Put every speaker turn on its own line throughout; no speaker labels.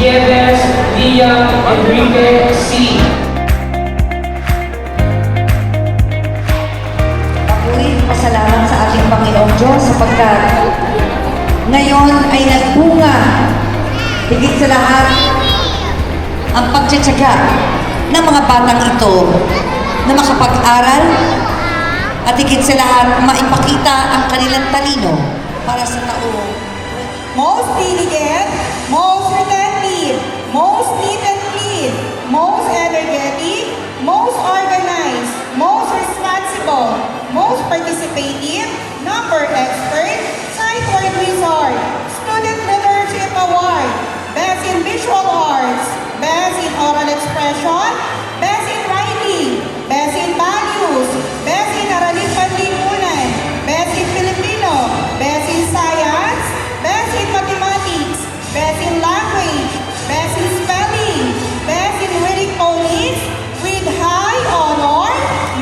Nieves Liam Enrique C.
Papuri, pasalamat sa ating Panginoong Diyos sapagkat ngayon ay nagbunga. Higit sa lahat, ang pagtsatsaga ng mga batang ito na makapag-aral at higit sa lahat, maipakita ang kanilang talino para sa taong
most diligent, most retentive, most neat and clean, most energetic, most organized, most responsible, most participative, number expert, sight word wizard, student leadership award, best in visual arts, best in oral expression, best in writing, best in values, best in Aralin Panlipunan, best in Filipino, best in science, best in mathematics, best in language, best in spelling, best in reading phonics, with high honor,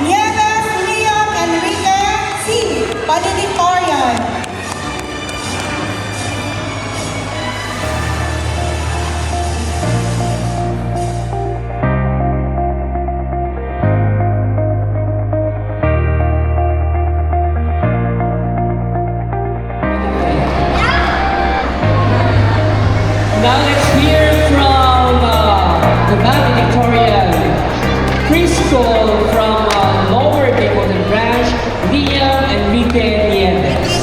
Nieves Liam Enrique C. Valedictorian.
Now let's hear from the valedictorian preschool from Lower Dakotan Branch, Liam Enrique Nieves.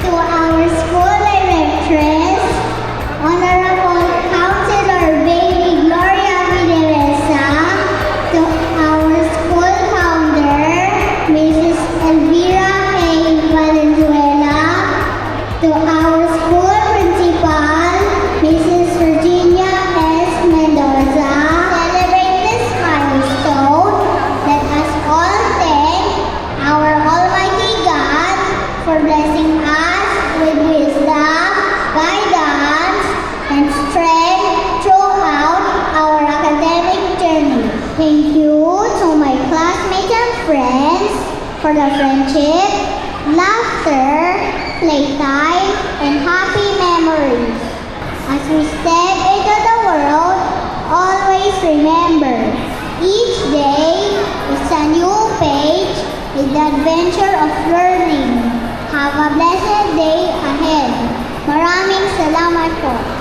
To our school directress, Honorable Councilor Baby Gloria Villaresa, to our school founder, Mrs. Elvira A. Valenzuela, to our school principal, Mrs. Virginia S. Mendoza, celebrate this milestone. Let us all thank our Almighty God for blessing us with wisdom, guidance, and strength throughout our academic journey. Thank you to my classmates and friends for the friendship, laughter, playtime, and happy memories. As we step into the world, always remember, each day is a new page in the adventure of learning. Have a blessed day ahead. Maraming salamat po.